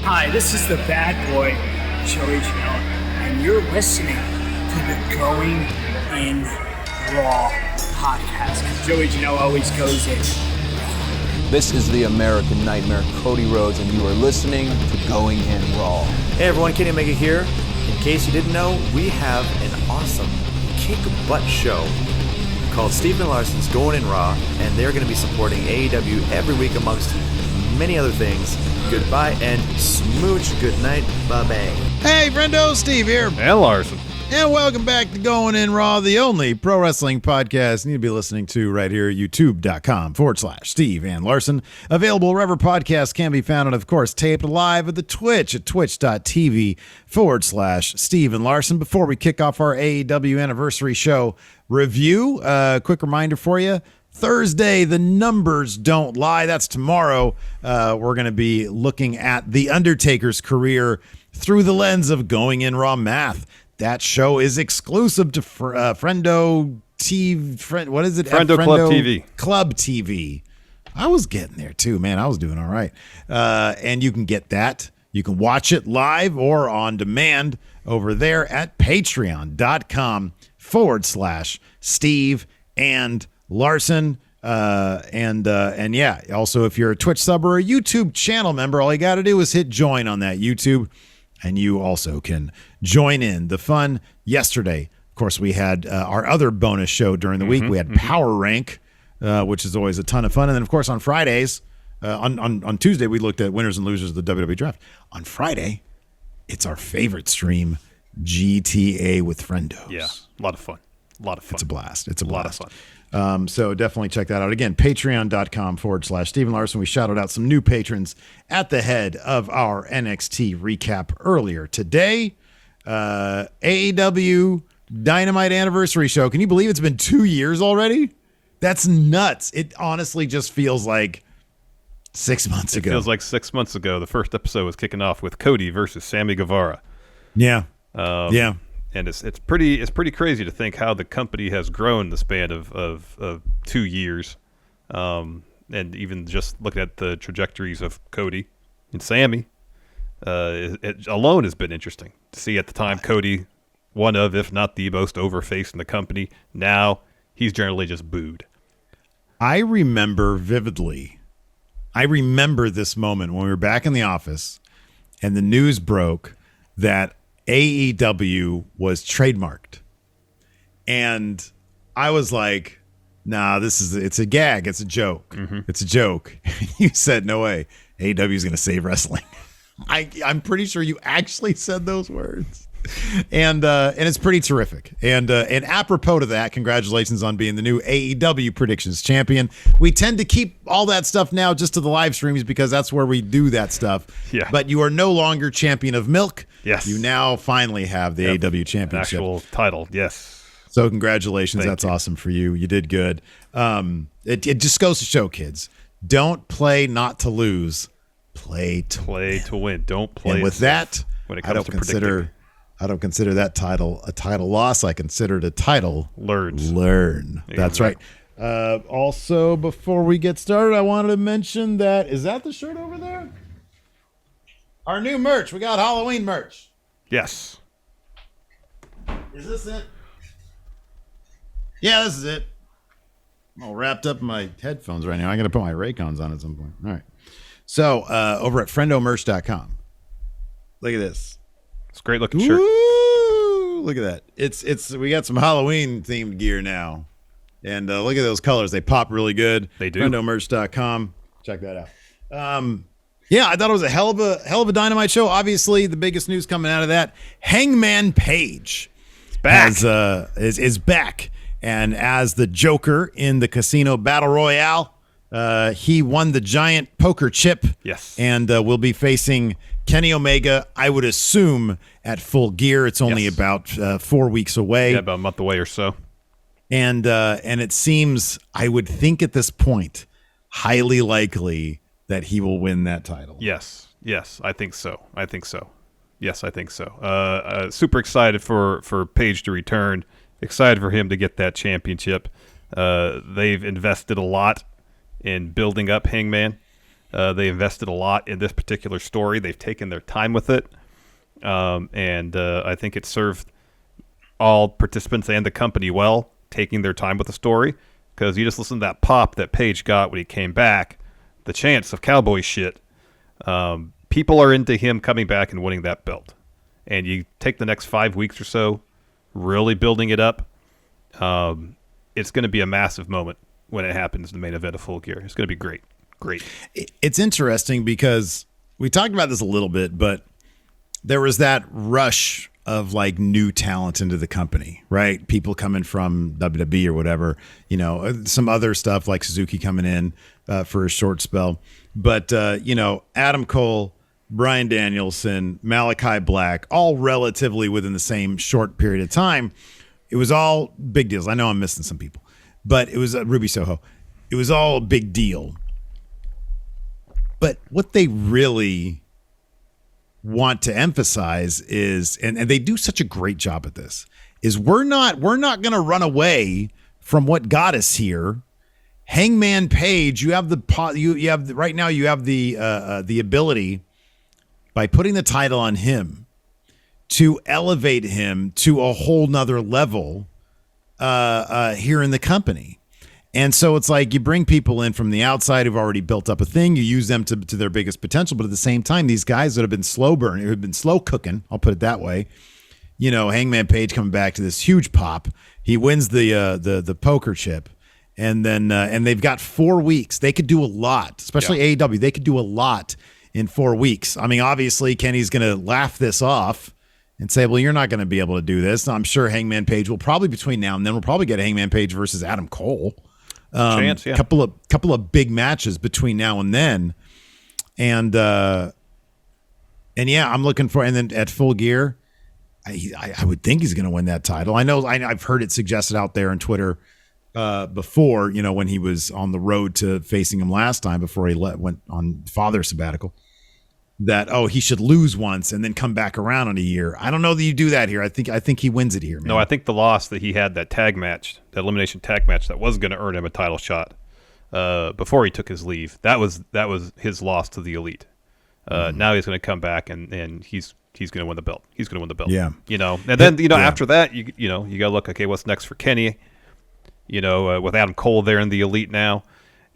Hi, this is the bad boy, Joey Janela, and you're listening to the Going in Raw podcast. Joey Janela always goes in. This is the American Nightmare, Cody Rhodes, and you are listening to Going in Raw. Hey everyone, Kenny Omega here. In case you didn't know, we have an awesome kick-butt show called Steve and Larson's Going in Raw, and they're going to be supporting AEW every week amongst many other things. Goodbye and smooch. Good night. Bye-bye. Hey, friendo, Steve here. And Larson. And welcome back to Going in Raw, the only pro wrestling podcast you need to be listening to right here at youtube.com/Steve and Larson. Available wherever podcasts can be found, and of course, taped live at the Twitch at twitch.tv/Steve and Larson. Before we kick off our AEW anniversary show review, quick reminder for you. Thursday, the numbers don't lie. That's tomorrow. We're going to be looking at The Undertaker's career through the lens of Going in Raw math. That show is exclusive to Friendo TV. What is it? Friendo Club TV. Club TV. I was getting there too, man. I was doing all right. And you can get that. You can watch it live or on demand over there at patreon.com/Steve and Larson. And yeah, also if you're a Twitch sub or a YouTube channel member, all you got to do is hit join on that YouTube, and you also can join in the fun. Yesterday, of course, we had our other bonus show during the week. We had Power Rank, which is always a ton of fun. And then, of course, on Fridays, on Tuesday, we looked at winners and losers of the WWE Draft. On Friday, it's our favorite stream, GTA with Friendos. Yeah, a lot of fun. It's a blast. It's a lot blast. of fun. So definitely check that out. Again, patreon.com/Steve and Larson. We shouted out some new patrons at the head of our NXT recap earlier today. AEW Dynamite anniversary show. Can you believe it's been 2 years already? That's nuts. It honestly just feels like 6 months ago. It feels like 6 months ago. The first episode was kicking off with Cody versus Sammy Guevara. Yeah. Yeah. And it's pretty crazy to think how the company has grown the span of 2 years, and even just looking at the trajectories of Cody and Sammy, it alone has been interesting to see. At the time, Cody, one of, if not the most over face in the company. Now he's generally just booed. I remember vividly. I remember this moment when we were back in the office, and the news broke that AEW was trademarked, and I was like, nah, it's a gag. It's a joke. It's a joke. You said, no way. AEW is going to save wrestling. I'm pretty sure you actually said those words, and it's pretty terrific. And apropos to that, congratulations on being the new AEW Predictions Champion. We tend to keep all that stuff now just to the live streams because that's where we do that stuff. Yeah. But you are no longer champion of milk. Yes. You now finally have the AEW Championship. Actual title, yes. So congratulations. Thank That's you. awesome for you. You did good. It just goes to show, kids, don't play not to lose. Play to win. Don't play. And with that, when it I comes don't to predicting. I don't consider that title a title loss. I consider it a title Learn. That's right. Also, before we get started, I wanted to mention that, is that the shirt over there? Our new merch. We got Halloween merch. Yes. Is this it? Yeah, this is it. I'm all wrapped up in my headphones right now. I got to put my Raycons on at some point. All right. So, over at friendommerch.com. Look at this. It's a great looking shirt. Woo! Look at that. We got some Halloween themed gear now. And look at those colors. They pop really good. They do. Friendommerch.com. Check that out. Yeah, I thought it was a hell of a Dynamite show. Obviously, the biggest news coming out of that, Hangman Page is back. And as the Joker in the Casino Battle Royale, he won the giant poker chip. Yes. And will be facing Kenny Omega, I would assume, at Full Gear. It's only about 4 weeks away. Yeah, about a month away or so. And it seems, I would think at this point, highly likely that he will win that title. Yes, I think so. Yes, I think so. Super excited for Page to return. Excited for him to get that championship. They've invested a lot in building up Hangman. They invested a lot in this particular story. They've taken their time with it. And I think it served all participants and the company well, taking their time with the story. Because you just listen to that pop that Page got when he came back, the chance of cowboy shit. People are into him coming back and winning that belt. And you take the next 5 weeks or so, really building it up. It's going to be a massive moment when it happens in the main event of Full Gear. It's going to be great. Great. It's interesting because we talked about this a little bit, but there was that rush of like new talent into the company, right? People coming from WWE or whatever, you know, some other stuff like Suzuki coming in for a short spell. But, you know, Adam Cole, Bryan Danielson, Malachi Black, all relatively within the same short period of time. It was all big deals. I know I'm missing some people, but it was Ruby Soho. It was all a big deal. But what they really want to emphasize is, and they do such a great job at this, is we're not going to run away from what got us here. Hangman Page, you have right now you have the ability by putting the title on him to elevate him to a whole nother level here in the company. And so it's like you bring people in from the outside who've already built up a thing. You use them to their biggest potential. But at the same time, these guys that have been slow burning, who've been slow cooking, I'll put it that way. You know, Hangman Page coming back to this huge pop. He wins the poker chip. And then and they've got 4 weeks. They could do a lot, especially AEW. They could do a lot in 4 weeks. I mean, obviously, Kenny's going to laugh this off and say, well, you're not going to be able to do this. I'm sure Hangman Page will probably, between now and then, we'll probably get Hangman Page versus Adam Cole. Chance, yeah. Couple of big matches between now and then. And yeah, I'm looking for, and then at Full Gear, I would think he's going to win that title. I've heard it suggested out there on Twitter before, you know, when he was on the road to facing him last time before he went on father sabbatical, that, he should lose once and then come back around in a year. I don't know that you do that here. I think he wins it here, man. No, I think the loss that he had, that tag match, that elimination tag match that was going to earn him a title shot before he took his leave, that was his loss to the Elite. Now he's going to come back and he's going to win the belt. He's going to win the belt. Yeah. You know, and then, you know, after that, you got to look, okay, what's next for Kenny? You know, with Adam Cole there in the Elite now,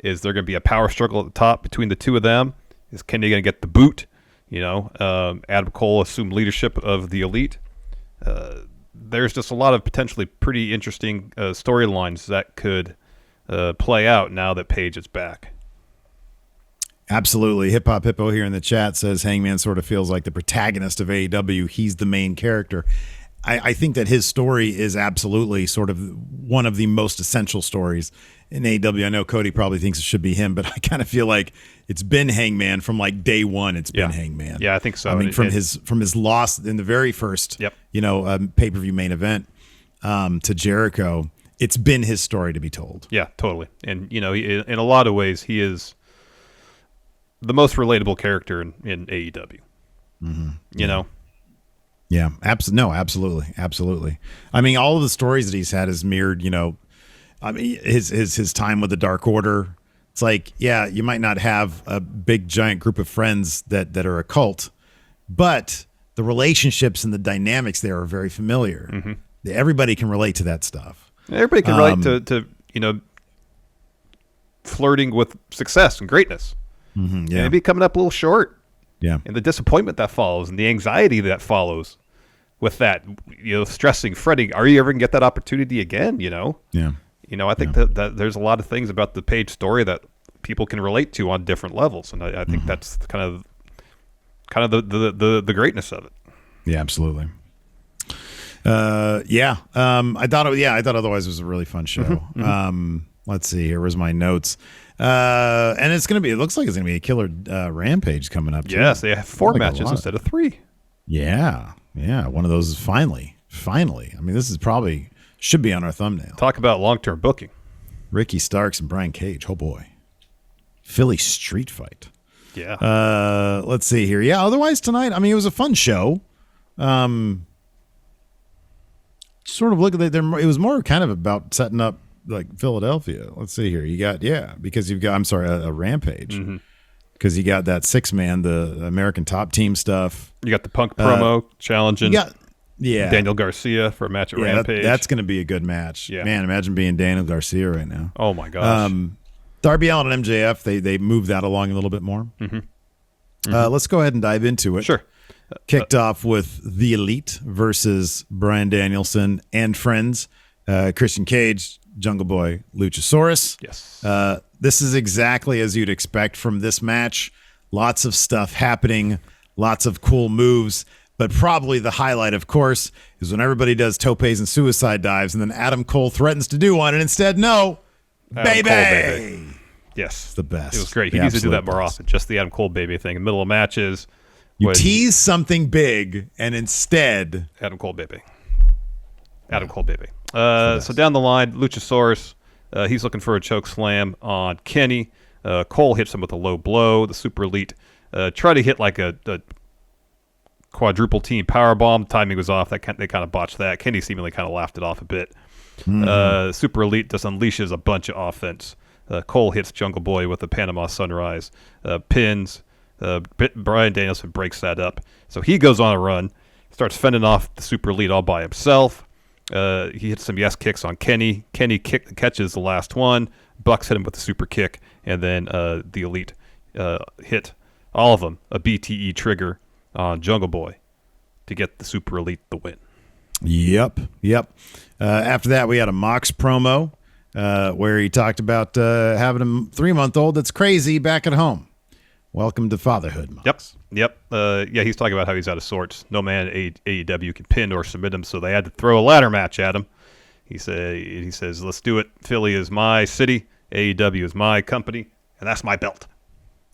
is there going to be a power struggle at the top between the two of them? Is Kenny going to get the boot? You know, Adam Cole assumed leadership of the Elite. There's just a lot of potentially pretty interesting storylines that could play out now that Page is back. Absolutely. Hip Hop Hippo here in the chat says Hangman sort of feels like the protagonist of AEW. He's the main character. I think that his story is absolutely sort of one of the most essential stories in AEW. I know Cody probably thinks it should be him, but I kind of feel like it's been Hangman from like day one. It's been Hangman. Yeah, I think so. I mean, from his loss in the very first, pay-per-view main event to Jericho, it's been his story to be told. Yeah, totally. And you know, in a lot of ways, he is the most relatable character in AEW. Mm-hmm. You know. Yeah, absolutely. I mean, all of the stories that he's had is mirrored, you know, I mean, his time with the Dark Order. It's like, yeah, you might not have a big, giant group of friends that are a cult, but the relationships and the dynamics there are very familiar. Mm-hmm. Everybody can relate to that stuff. Everybody can relate to you know, flirting with success and greatness. Mm-hmm, yeah. Maybe coming up a little short. Yeah. And the disappointment that follows and the anxiety that follows with that, you know, stressing, fretting, are you ever going to get that opportunity again, you know? Yeah. You know, I think that there's a lot of things about the Page story that people can relate to on different levels. And I think that's kind of the greatness of it. Yeah, absolutely. I thought otherwise it was a really fun show. Mm-hmm. Let's see, here was my notes. And it looks like it's going to be a killer Rampage coming up, too. Yes, they have 4 matches instead of 3. Yeah. One of those is finally. I mean, this is probably should be on our thumbnail. Talk about long-term booking. Ricky Starks and Brian Cage. Oh, boy. Philly street fight. Yeah. Let's see here. Yeah, otherwise tonight, I mean, it was a fun show. Sort of look at it. It was more kind of about setting up like Philadelphia. Let's see here. You've got a Rampage. Mm-hmm. because you got that 6-man, the American Top Team stuff. You got the Punk promo challenging Daniel Garcia for a match at Rampage. That's going to be a good match. Yeah. Man, imagine being Daniel Garcia right now. Oh, my gosh. Darby Allin and MJF, they moved that along a little bit more. Let's go ahead and dive into it. Sure. Kicked off with The Elite versus Bryan Danielson and friends. Christian Cage, Jungle Boy, Luchasaurus. Yes. This is exactly as you'd expect from this match. Lots of stuff happening, lots of cool moves. But probably the highlight, of course, is when everybody does topes and suicide dives, and then Adam Cole threatens to do one, and instead, no, baby. Cole, baby. Yes. It's the best. It was great. He The needs to do that absolute more best. often. Just the Adam Cole baby thing in the middle of matches. You when- tease something big, and instead, Adam Cole baby. Adam Cole baby. So down the line, Luchasaurus, he's looking for a choke slam on Kenny. Cole hits him with a low blow. The Super Elite try to hit like a quadruple team power bomb. Timing was off. They kind of botched that. Kenny seemingly kind of laughed it off a bit. Super Elite just unleashes a bunch of offense. Cole hits Jungle Boy with the Panama Sunrise. Pins. Bryan Danielson breaks that up. So he goes on a run. Starts fending off the Super Elite all by himself. He hits some yes kicks on Kenny. Kenny catches the last one. Bucks hit him with the super kick. And then the Elite hit all of them a BTE trigger on Jungle Boy to get the Super Elite the win. Yep. After that, we had a Mox promo where he talked about having a 3-month-old that's crazy back at home. Welcome to fatherhood, Mox. Yep. He's talking about how he's out of sorts. No man at AEW can pin or submit him, so they had to throw a ladder match at him. He says, let's do it. Philly is my city. AEW is my company, and that's my belt.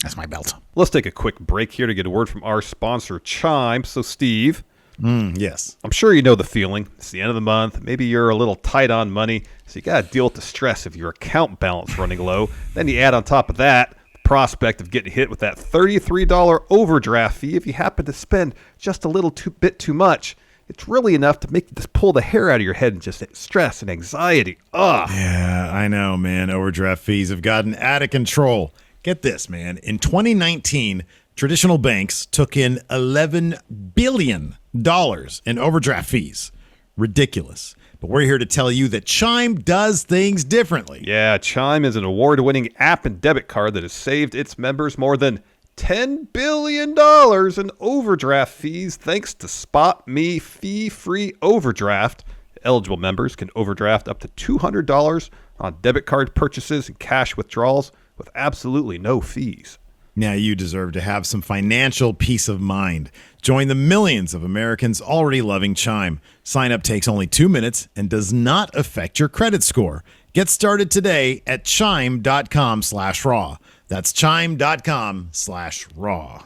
That's my belt. Let's take a quick break here to get a word from our sponsor, Chime. So, Steve, Yes. I'm sure you know the feeling. It's the end of the month. Maybe you're a little tight on money, so you got to deal with the stress of your account balance running low. Then you add on top of that the prospect of getting hit with that $33 overdraft fee if you happen to spend just a little bit too much. It's really enough to make you just pull the hair out of your head and just stress and anxiety. Ugh. Yeah, I know, man. Overdraft fees have gotten out of control. Get this, man. In 2019, traditional banks took in $11 billion in overdraft fees. Ridiculous. But we're here to tell you that Chime does things differently. Yeah, Chime is an award-winning app and debit card that has saved its members more than $10 billion in overdraft fees thanks to Spot Me fee-free overdraft. Eligible members can overdraft up to $200 on debit card purchases and cash withdrawals with absolutely no fees. Now you deserve to have some financial peace of mind. Join the millions of Americans already loving Chime. Sign up takes only 2 minutes and does not affect your credit score. Get started today at chime.com/raw. That's chime.com/raw.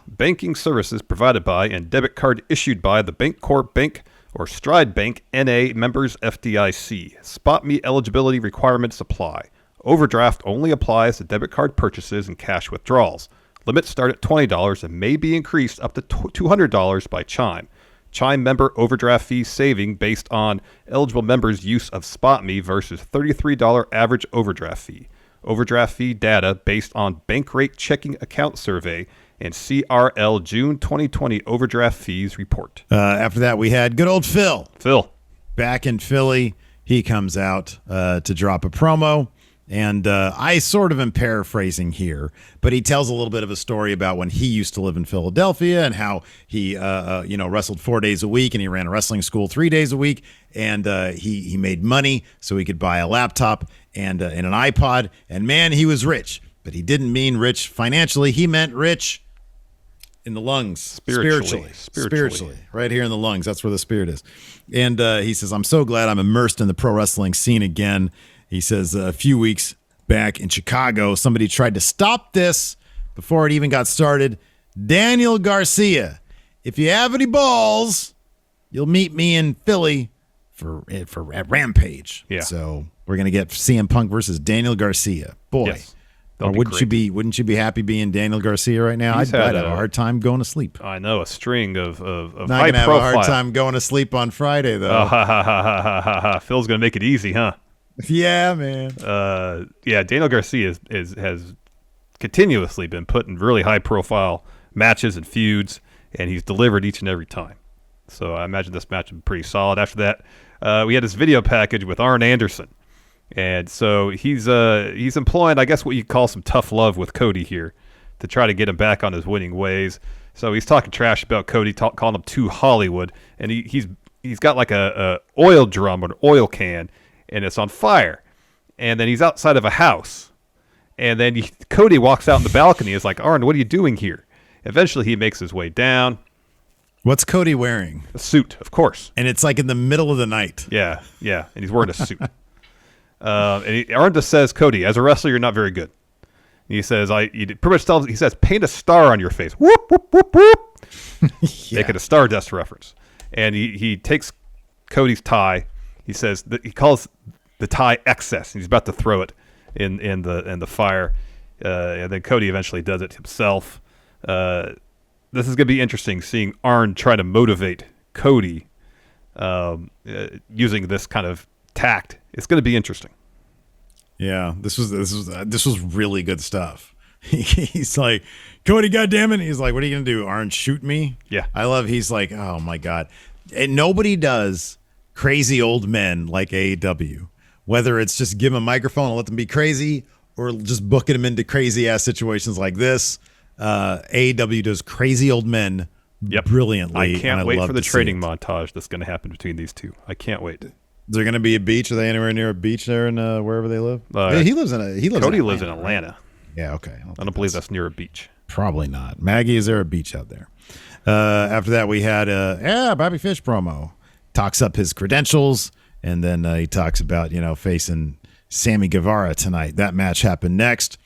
Banking services provided by and debit card issued by the Bancorp Bank or Stride Bank N.A. members FDIC. Spot Me eligibility requirements apply. Overdraft only applies to debit card purchases and cash withdrawals. Limits start at $20 and may be increased up to $200 by Chime. Chime member overdraft fee saving based on eligible members' use of Spot Me versus $33 average overdraft fee. Overdraft fee data based on bank rate checking account survey and CRL June 2020 overdraft fees report. After that, we had good old Phil. Phil. Back in Philly, he comes out to drop a promo. And I sort of am paraphrasing here, but he tells a little bit of a story about when he used to live in Philadelphia and how he, wrestled 4 days a week and he ran a wrestling school 3 days a week. And he made money so he could buy a laptop and an iPod. And man, he was rich, but he didn't mean rich financially. He meant rich in the lungs, spiritually, right here in the lungs. That's where the spirit is. And he says, I'm so glad I'm immersed in the pro wrestling scene again. He says a few weeks back in Chicago, somebody tried to stop this before it even got started. Daniel Garcia, if you have any balls, you'll meet me in Philly at Rampage. Yeah. So we're gonna get CM Punk versus Daniel Garcia. Boy, Yes. wouldn't you be happy being Daniel Garcia right now? I'd have a hard time going to sleep. I know, a string of Not high gonna have profile. a hard time going to sleep on Friday though. Phil's going to make it easy, huh? Yeah, man. Daniel Garcia has continuously been put in really high-profile matches and feuds, and he's delivered each and every time. So I imagine this match would be pretty solid. After that, we had this video package with Arn Anderson. And so he's employing, I guess, what you call some tough love with Cody here to try to get him back on his winning ways. So he's talking trash about Cody, calling him too Hollywood, and he's got like a oil drum or an oil can, and it's on fire. And then he's outside of a house, and then Cody walks out on the balcony. Is like, Arn, what are you doing here? Eventually, he makes his way down. What's Cody wearing? A suit, of course. And it's like in the middle of the night. Yeah, and he's wearing a suit. Arn just says, Cody, as a wrestler, you're not very good. And he says, he pretty much tells, he says, paint a star on your face. Whoop, whoop, whoop, whoop. Yeah. Make it a Stardust reference. And he takes Cody's tie. He says, he calls the tie excess. And he's about to throw it in the fire. And then Cody eventually does it himself. This is going to be interesting, seeing Arn try to motivate Cody using this kind of tact. It's going to be interesting. Yeah, this was really good stuff. He's like, Cody, goddammit. He's like, what are you going to do, Arn? Shoot me? Yeah. I love, he's like, oh my God. And nobody does crazy old men like AEW. Whether it's just give them a microphone and let them be crazy, or just booking them into crazy ass situations like this. AEW does crazy old men brilliantly. I can't wait for the training montage that's going to happen between these two. I can't wait. Is there going to be a beach? Are they anywhere near a beach there in wherever they live? He lives in Cody lives in Atlanta. Yeah, okay. I don't believe that's near a beach. Probably not. Maggie, is there a beach out there? After that, we had Bobby Fish promo. Talks up his credentials, and then he talks about facing Sammy Guevara tonight. That match happened next.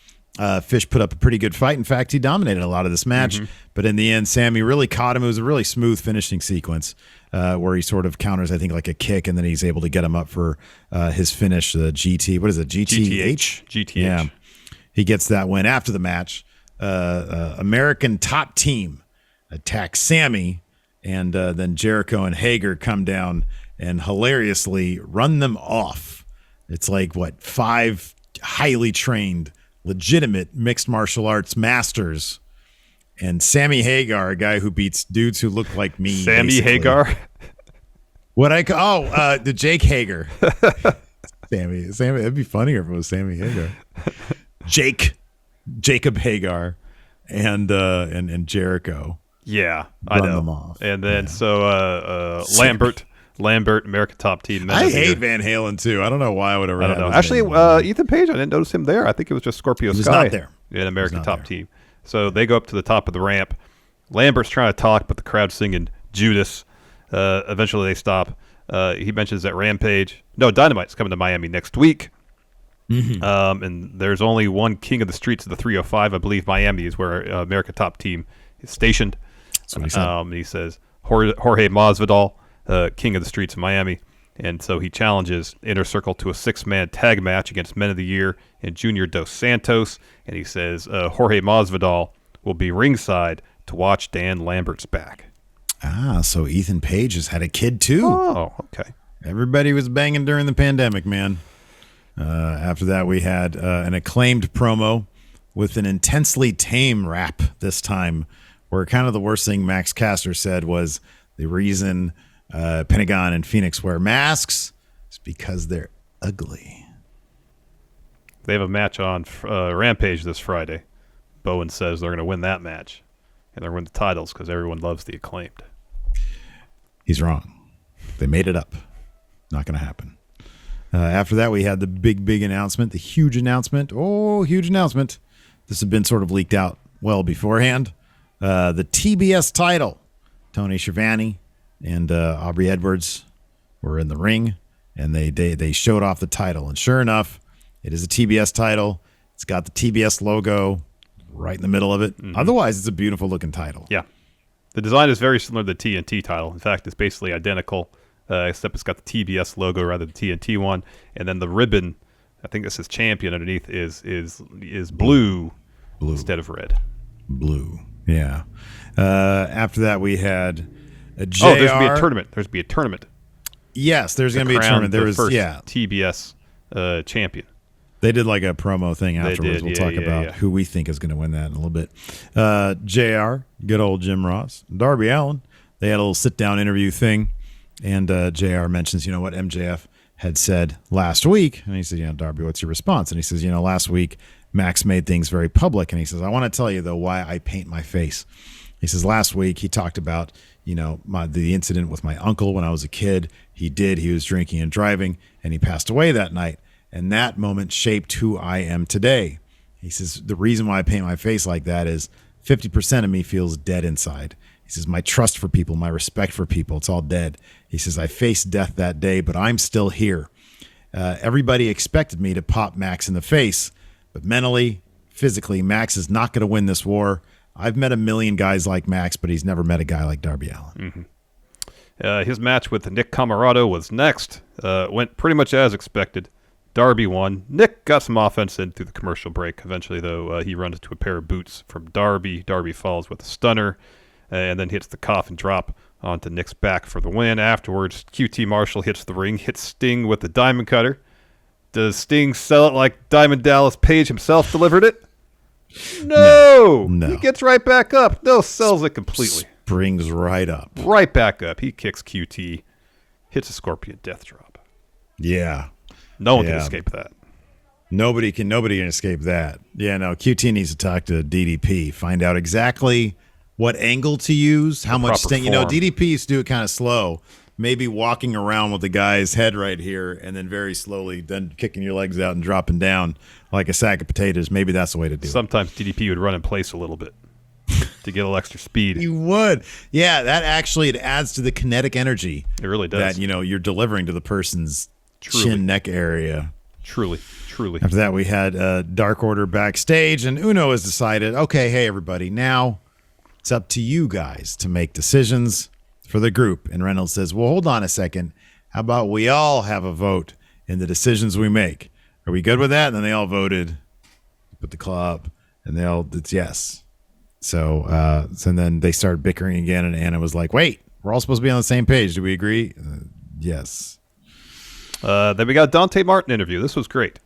Fish put up a pretty good fight. In fact, he dominated a lot of this match. Mm-hmm. But in the end, Sammy really caught him. It was a really smooth finishing sequence where he sort of counters, I think, like a kick, and then he's able to get him up for his finish, the GT. What is it, GTH? GTH. Yeah. He gets that win. After the match, American Top Team attacks Sammy, and then Jericho and Hager come down and hilariously run them off. It's like, 5 highly trained, legitimate mixed martial arts masters, and Sammy Hagar, a guy who beats dudes who look like me. Sammy basically. Hagar? What I call the Jake Hager. Sammy, it'd be funnier if it was Sammy Hagar. Jacob Hagar, and Jericho. Yeah, I know. Them off. And then Lambert, American Top Team. I hate Van Halen too. I don't know why I would have. I don't know. Actually, Ethan Page, I didn't notice him there. I think it was just Scorpio Sky. Not there. In American Top Team. So they go up to the top of the ramp. Lambert's trying to talk, but the crowd's singing Judas. Eventually they stop. He mentions that Dynamite's coming to Miami next week. Mm-hmm. And there's only one king of the streets of the 305. I believe Miami is where American Top Team is stationed. That's what he said. He says Jorge Masvidal, king of the streets of Miami. And so he challenges Inner Circle to a 6-man tag match against Men of the Year and Junior Dos Santos. And he says Jorge Masvidal will be ringside to watch Dan Lambert's back. So Ethan Page has had a kid too. Oh, okay. Everybody was banging during the pandemic, man. After that, we had an Acclaimed promo with an intensely tame rap this time, where kind of the worst thing Max Caster said was the reason Pentagon and Phoenix wear masks is because they're ugly. They have a match on Rampage this Friday. Bowen says they're going to win that match, and they're going to win the titles because everyone loves the Acclaimed. He's wrong. They made it up. Not going to happen. After that, we had the big announcement, the huge announcement. Oh, huge announcement. This had been sort of leaked out well beforehand. The TBS title. Tony Schiavone and Aubrey Edwards were in the ring, and they showed off the title. And sure enough, it is a TBS title. It's got the TBS logo right in the middle of it. Mm-hmm. Otherwise, it's a beautiful looking title. Yeah. The design is very similar to the TNT title. In fact, it's basically identical, except it's got the TBS logo rather than the TNT one. And then the ribbon, I think this is champion underneath, is blue instead of red. Blue, yeah. After that, we had a JR. Oh, there's going to be a tournament. There's going to be a tournament. Yes, there's going to be a tournament. There was, first TBS champion. They did like a promo thing afterwards. did, We'll yeah, talk yeah, about yeah. who we think is going to win that in a little bit. JR, good old Jim Ross, Darby Allin. They had a little sit-down interview thing, and JR mentions, what MJF had said last week. And he said, Darby, what's your response? And he says, last week Max made things very public. And he says, I want to tell you, though, why I paint my face. He says, last week he talked about, the incident with my uncle when I was a kid. He was drinking and driving, and he passed away that night. And that moment shaped who I am today. He says, the reason why I paint my face like that is 50% of me feels dead inside. He says, my trust for people, my respect for people, it's all dead. He says, I faced death that day, but I'm still here. Everybody expected me to pop Max in the face, but mentally, physically, Max is not going to win this war. I've met a million guys like Max, but he's never met a guy like Darby Allin. His match with Nick Comoroto was next. Went pretty much as expected. Darby won. Nick got some offense in through the commercial break. Eventually, though, he runs into a pair of boots from Darby. Darby falls with a stunner and then hits the coffin drop onto Nick's back for the win. Afterwards, QT Marshall hits the ring, hits Sting with the Diamond Cutter. Does Sting sell it like Diamond Dallas Page himself delivered it? No! He gets right back up. No, sells it completely. Springs right up. Right back up. He kicks QT, hits a Scorpion Death Drop. Yeah. No one can escape that. Nobody can escape that. Yeah, no, QT needs to talk to DDP, find out exactly what angle to use, how much sting. DDP used to do it kind of slow, maybe walking around with the guy's head right here and then very slowly then kicking your legs out and dropping down like a sack of potatoes. Maybe that's the way to do it. Sometimes DDP would run in place a little bit to get a little extra speed. He would. Yeah, that actually, it adds to the kinetic energy. It really does. That, you're delivering to the person's chin neck area. Truly. After that, we had Dark Order backstage, and Uno has decided, okay, hey, everybody, now it's up to you guys to make decisions for the group. And Reynolds says, well, hold on a second. How about we all have a vote in the decisions we make? Are we good with that? And then they all voted, put the claw up, and it's yes. So then they started bickering again, and Anna was like, wait, we're all supposed to be on the same page. Do we agree? Yes. Then we got a Dante Martin interview. This was great.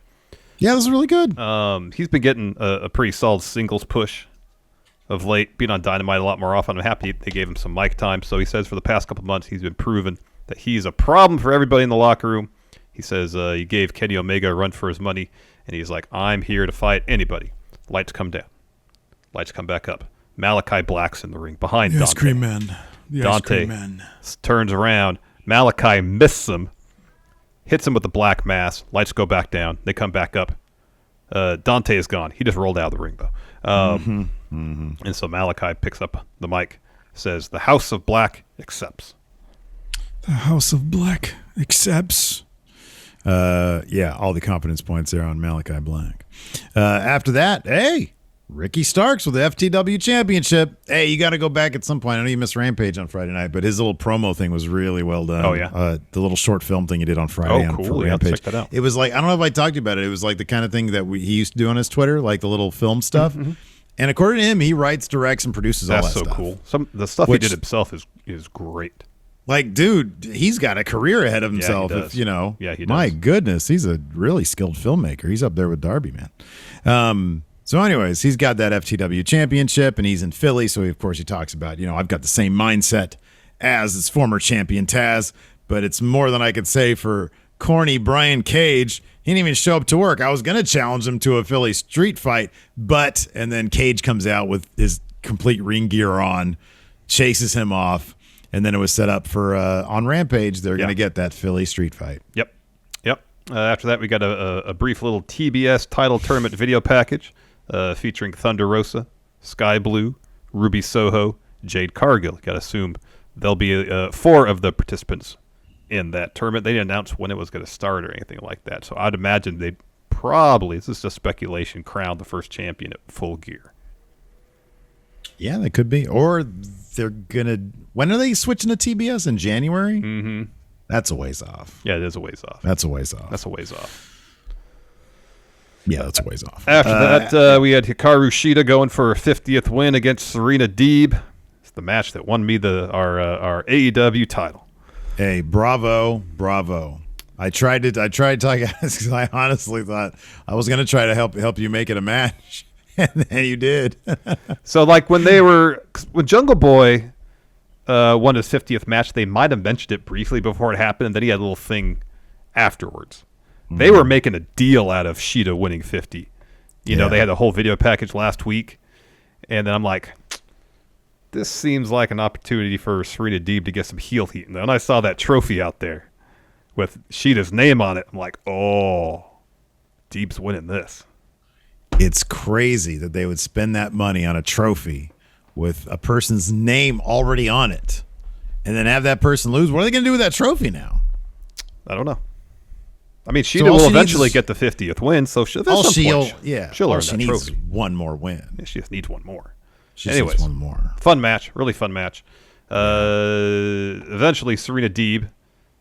Yeah, this was really good. He's been getting a pretty solid singles push of late, being on Dynamite a lot more often. I'm happy they gave him some mic time. So he says for the past couple months, he's been proven that he's a problem for everybody in the locker room. He says he gave Kenny Omega a run for his money, and he's like, I'm here to fight anybody. Lights come down. Lights come back up. Malachi Black's in the ring behind Dante. Ice Cream Man. Dante turns around. Malachi misses him. Hits him with the black mass. Lights go back down. They come back up. Dante is gone. He just rolled out of the ring, though. And so Malachi picks up the mic, says, the House of Black accepts. The House of Black accepts. Yeah, all the confidence points there on Malachi Black. After that, hey, Ricky Starks with the FTW Championship. Hey, you got to go back at some point. I know you missed Rampage on Friday night, but his little promo thing was really well done. Oh, yeah. The little short film thing he did on Friday. Oh, cool. For Yeah, Rampage. check that out. It was like, I don't know if I talked to you about it. It was like the kind of thing that he used to do on his Twitter, like the little film stuff. Mm-hmm. And according to him, he writes, directs, and produces all that stuff. That's so cool. The stuff he did himself is great. Like, dude, he's got a career ahead of himself. Yeah, he does. Yeah, he does. My goodness, he's a really skilled filmmaker. He's up there with Darby, man. So anyways, he's got that FTW championship, and he's in Philly. So, of course, he talks about, I've got the same mindset as his former champion Taz, but it's more than I could say for corny Brian Cage. He didn't even show up to work. I was going to challenge him to a Philly street fight, and then Cage comes out with his complete ring gear on, chases him off, and then it was set up for on Rampage. They're going to get that Philly street fight. Yep. After that, we got a brief little TBS title tournament video package. Featuring Thunder Rosa, Sky Blue, Ruby Soho, Jade Cargill. You got to assume there'll be 4 of the participants in that tournament. They didn't announce when it was going to start or anything like that. So I'd imagine they'd probably, this is just speculation, crown the first champion at Full Gear. Yeah, they could be. Or they're going to, when are they switching to TBS? In January? Mm-hmm. That's a ways off. Yeah, it is a ways off. That's a ways off. Yeah, that's a ways off. After that, we had Hikaru Shida going for her 50th win against Serena Deeb. It's the match that won me our AEW title. Hey, bravo. I tried to talk because I honestly thought I was going to try to help you make it a match, and then you did. So like when Jungle Boy won his 50th match, they might have mentioned it briefly before it happened, and then he had a little thing afterwards. Mm-hmm. They were making a deal out of Shida winning 50. You know, they had the whole video package last week, and then I'm like, this seems like an opportunity for Serena Deeb to get some heel heat. And then I saw that trophy out there with Shida's name on it. I'm like, oh, Deeb's winning this. It's crazy that they would spend that money on a trophy with a person's name already on it and then have that person lose. What are they going to do with that trophy now? I don't know. I mean, Shida will eventually get the 50th win, so she'll earn that trophy. One more win. Yeah, she just needs one more. Anyways, one more. Fun match. Really fun match. Eventually, Serena Deeb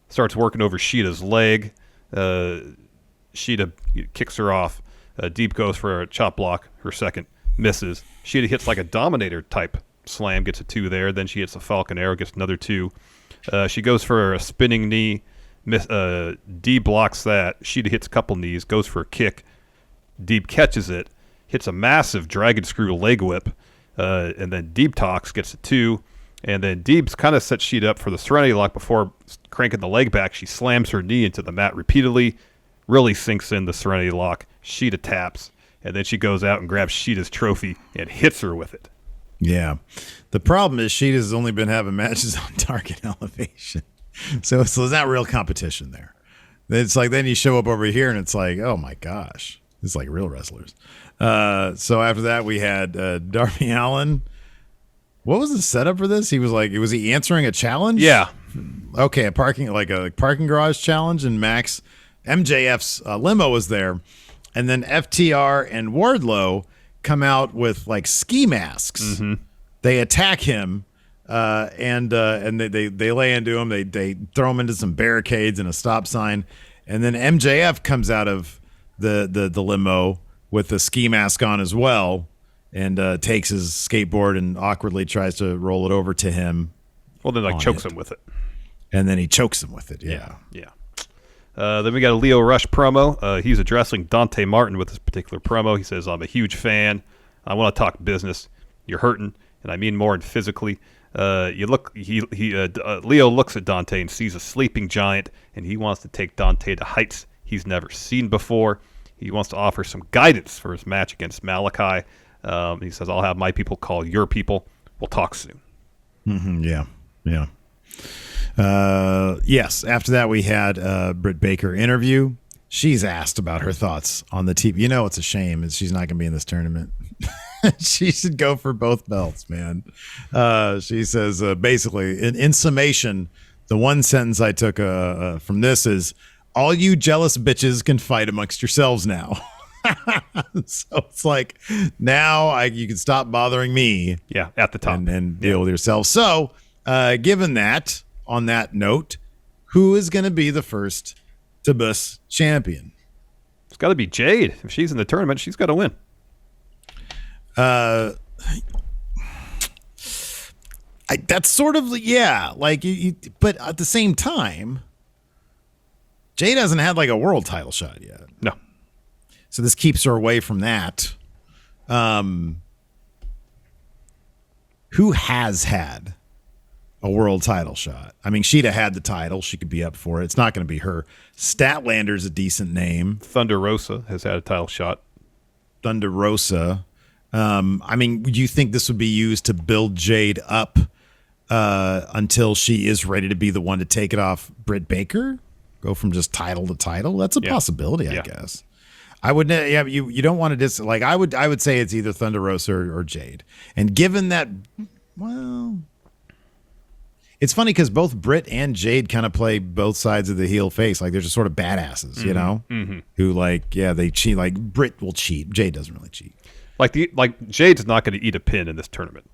starts working over Shida's leg. Shida kicks her off. Deeb goes for a chop block, her second, misses. Shida hits like a Dominator type slam, gets a 2 there. Then she hits a Falcon Arrow, gets another 2. She goes for a spinning knee. Deeb blocks that. Shida hits a couple knees, goes for a kick. Deeb catches it, hits a massive dragon screw leg whip, and then Deeb talks, gets a 2. And then Deeb's kind of sets Shida up for the Serenity Lock before cranking the leg back. She slams her knee into the mat repeatedly, really sinks in the Serenity Lock. Shida taps, and then she goes out and grabs Shida's trophy and hits her with it. Yeah. The problem is Shida's only been having matches on Target Elevation. So it's not real competition there. It's like then you show up over here and it's like, oh my gosh, it's like real wrestlers. So after that we had Darby Allin. What was the setup for this? Was he answering a challenge? Yeah. Okay, a parking garage challenge, and MJF's limo was there, and then FTR and Wardlow come out with like ski masks. Mm-hmm. They attack him. And they lay into him. They throw him into some barricades and a stop sign, and then MJF comes out of the limo with the ski mask on as well, and takes his skateboard and awkwardly tries to roll it over to him. Well, then chokes him with it, and then he chokes him with it. Yeah. Then we got a Lio Rush promo. He's addressing Dante Martin with this particular promo. He says, "I'm a huge fan. I want to talk business. You're hurting, and I mean more than physically." Leo looks at Dante and sees a sleeping giant, and he wants to take Dante to heights he's never seen before. He wants to offer some guidance for his match against Malachi. He says, "I'll have my people call your people. We'll talk soon." Mm-hmm, yeah. Yes. After that, we had Britt Baker interview. She's asked about her thoughts on the TV. You know, it's a shame is she's not going to be in this tournament. She should go for both belts, man. She says, basically, in summation, the one sentence I took from this is, all you jealous bitches can fight amongst yourselves now. So it's like, now you can stop bothering me. Yeah, at the top. And deal with yourselves. So, given that, on that note, who is going to be the first TBS champion? It's got to be Jade. If she's in the tournament, she's got to win. That's sort of, yeah, like but at the same time, Jade hasn't had like a world title shot yet. No. So this keeps her away from that. Who has had a world title shot? I mean, Shida had the title. She could be up for it. It's not going to be her. Statlander's a decent name. Thunder Rosa has had a title shot. Thunder Rosa. I mean, do you think this would be used to build Jade up until she is ready to be the one to take it off Britt Baker? Go from just title to title? That's a possibility, I guess. I would, you don't want to I would say it's either Thunder Rosa or Jade. And given that, well, it's funny because both Britt and Jade kind of play both sides of the heel face. Like they're just sort of badasses, you know, who they cheat. Like Britt will cheat. Jade doesn't really cheat. Like Jade's not going to eat a pin in this tournament.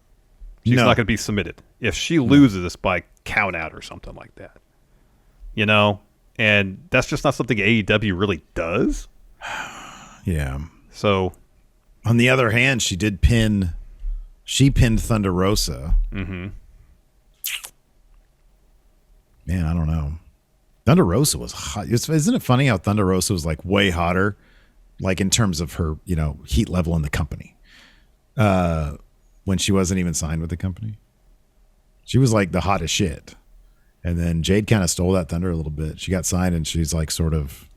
She's not going to be submitted. If she loses by count out or something like that, you know, and that's just not something AEW really does. Yeah. So, on the other hand, she pinned Thunder Rosa. Mm-hmm. Man, I don't know. Thunder Rosa was hot. Isn't it funny how Thunder Rosa was like way hotter, like in terms of her, heat level in the company, when she wasn't even signed with the company? She was like the hottest shit. And then Jade kind of stole that thunder a little bit. She got signed and she's like sort of.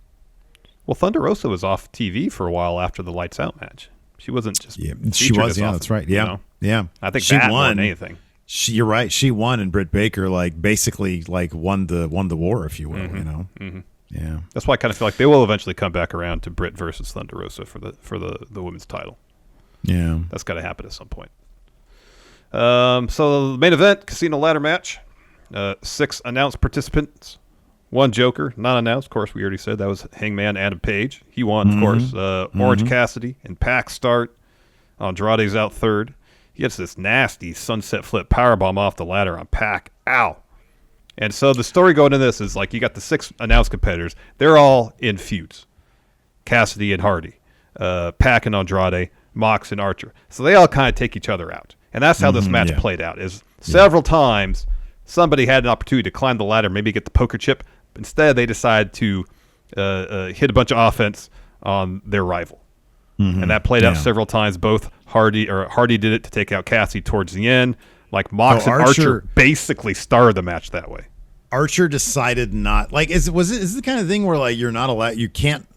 Well, Thunder Rosa was off TV for a while after the Lights Out match. She wasn't just. Yeah, she was. Yeah, that's right. Yeah, yeah. I think she that won more than anything. You're right. She won, and Britt Baker basically won the war, if you will. Mm-hmm. Yeah. That's why I kind of feel like they will eventually come back around to Britt versus Thunder Rosa for the women's title. Yeah, that's got to happen at some point. So the main event, Casino Ladder match. 6 announced participants, 1 Joker, not announced. Of course, we already said that was Hangman Adam Page. He won, of course. Orange Cassidy and Pac start. Andrade's out third. He gets this nasty sunset flip powerbomb off the ladder on Pac. Ow. And so the story going into this is like you got the 6 announced competitors. They're all in feuds. Cassidy and Hardy, Pac and Andrade, Mox and Archer. So they all kind of take each other out. And that's how this match played out. Is several times somebody had an opportunity to climb the ladder, maybe get the poker chip. Instead, they decided to hit a bunch of offense on their rival. And that played out several times. Both Hardy did it to take out Cassidy towards the end. Like Mox and Archer basically started the match that way. Archer decided not is it the kind of thing where like you're not allowed, you can't.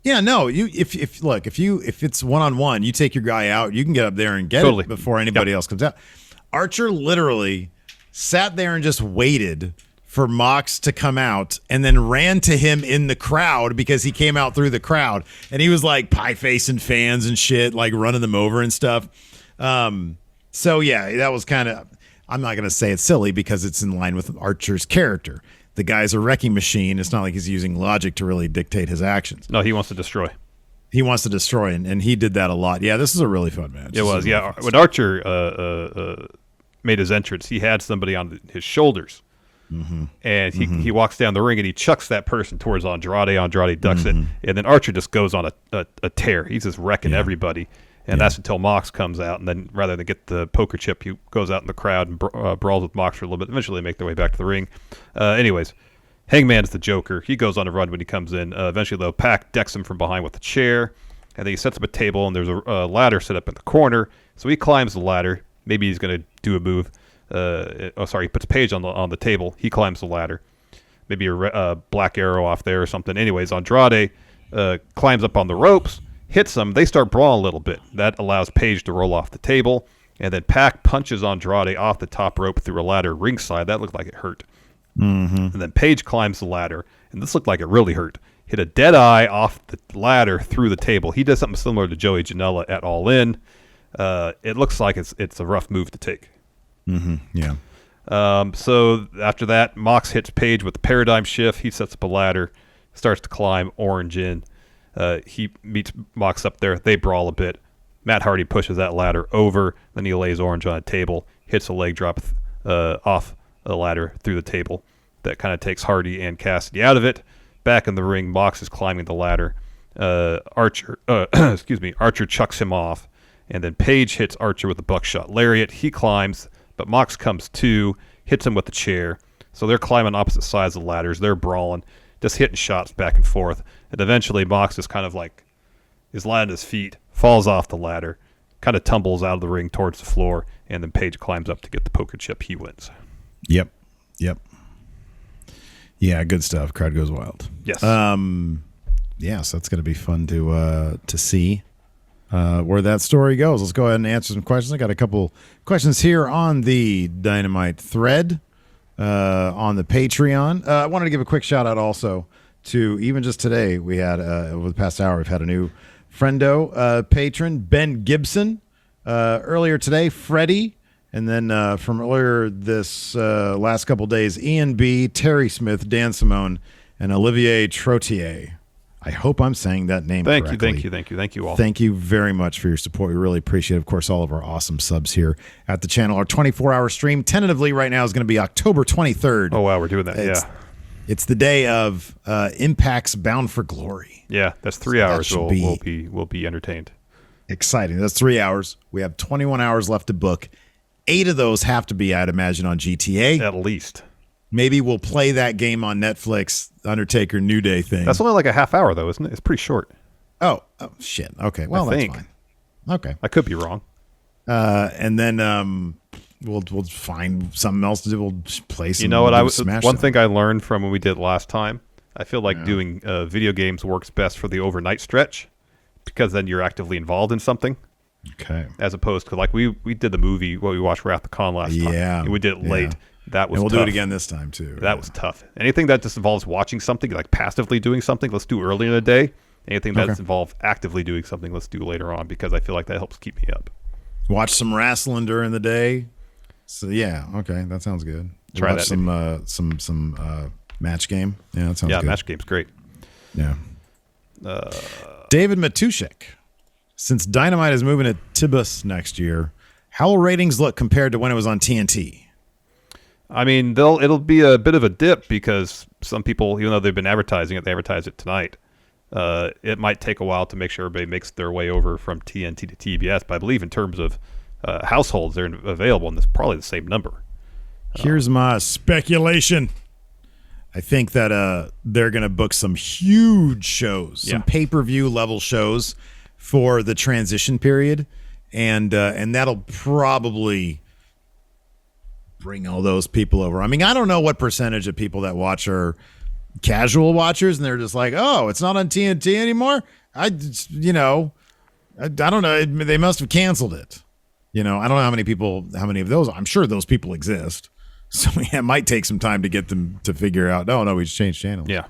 Yeah, no. If it's 1-on-1, you take your guy out. You can get up there and get it before anybody else comes out. Archer literally sat there and just waited for Mox to come out and then ran to him in the crowd because he came out through the crowd and he was like pie facing fans and shit, like running them over and stuff. So yeah, that was kind of, I'm not going to say it's silly because it's in line with Archer's character. The guy's a wrecking machine. It's not like he's using logic to really dictate his actions. No, he wants to destroy. He wants to destroy, and he did that a lot. Yeah, this is a really fun match. It was, yeah. When Archer made his entrance, he had somebody on his shoulders. And he walks down the ring and he chucks that person towards Andrade. Andrade ducks it, and then Archer just goes on a tear. He's just wrecking everybody. And that's until Mox comes out, and then rather than get the poker chip, he goes out in the crowd and brawls with Mox for a little bit. Eventually, they make their way back to the ring. Anyways, Hangman's the Joker. He goes on a run when he comes in. Eventually, though, Pac decks him from behind with a chair, and then he sets up a table, and there's a ladder set up in the corner. So he climbs the ladder. Maybe he's going to do a move. He puts Page on the table. He climbs the ladder. Maybe a black arrow off there or something. Anyways, Andrade climbs up on the ropes. Hits them. They start brawling a little bit. That allows Page to roll off the table. And then Pac punches Andrade off the top rope through a ladder ringside. That looked like it hurt. And then Page climbs the ladder. And this looked like it really hurt. Hit a dead eye off the ladder through the table. He does something similar to Joey Janela at Allin. It looks like it's a rough move to take. Yeah. So after that, Mox hits Page with the paradigm shift. He sets up a ladder. Starts to climb Orange in. He meets Mox up there. They brawl a bit. Matt Hardy pushes that ladder over. Then he lays Orange on a table, hits a leg drop off a ladder through the table. That kind of takes Hardy and Cassidy out of it. Back in the ring, Mox is climbing the ladder. Archer chucks him off. And then Page hits Archer with a buckshot lariat. He climbs, but Mox comes to, hits him with the chair. So they're climbing opposite sides of the ladders. They're brawling, just hitting shots back and forth. And eventually Mox is kind of like, is lying on his feet, falls off the ladder, kind of tumbles out of the ring towards the floor, and then Page climbs up to get the poker chip. He wins. Yep. Yeah, good stuff. Crowd goes wild. Yes. So that's going to be fun to see where that story goes. Let's go ahead and answer some questions. I got a couple questions here on the Dynamite thread on the Patreon. I wanted to give a quick shout out also to, even just today, we had over the past hour, we've had a new Friendo patron, Ben Gibson. Earlier today, Freddie. And then from earlier this last couple days, Ian B., Terry Smith, Dan Simone, and Olivier Trottier. I hope I'm saying that name correctly. Thank you all. Thank you very much for your support. We really appreciate it. Of course, all of our awesome subs here at the channel. Our 24-hour stream, tentatively right now, is going to be October 23rd. Oh, wow, we're doing that, It's the day of Impact's Bound for Glory. Yeah, that's 3 hours. We'll be entertained. Exciting. That's 3 hours. We have 21 hours left to book. 8 of those have to be, I'd imagine, on GTA. At least. Maybe we'll play that game on Netflix, Undertaker New Day thing. That's only like a half hour, though, isn't it? It's pretty short. Oh shit. Okay. Well, that's fine. Okay. I could be wrong. And then we'll find something else to do. We'll just play some. You know what? One thing I learned from when we did last time, I feel like doing video games works best for the overnight stretch because then you're actively involved in something. Okay. As opposed to like we did the movie, we watched Wrath of Khan last time. Yeah. And we did it late. That was and we'll tough. do it again this time too. That was tough. Anything that just involves watching something, like passively doing something, let's do early in the day. Anything that's involved actively doing something, let's do later on because I feel like that helps keep me up. Watch some wrestling during the day. So yeah, okay, that sounds good. Try watch that. Some match game. Yeah, that sounds good. Yeah, match game's great. Yeah. David Matushek. Since Dynamite is moving to TBS next year, how will ratings look compared to when it was on TNT? I mean, it'll be a bit of a dip because some people, even though they've been advertising it, they advertise it tonight. It might take a while to make sure everybody makes their way over from TNT to TBS, but I believe in terms of households, they're available, and it's probably the same number. Here's my speculation. I think that they're going to book some huge shows, some pay-per-view level shows for the transition period, and that'll probably bring all those people over. I mean, I don't know what percentage of people that watch are casual watchers, and they're just like, oh, it's not on TNT anymore. I don't know. They must have canceled it. I don't know how many of those. I'm sure those people exist. So it might take some time to get them to figure out. No, we just changed channels. Yeah.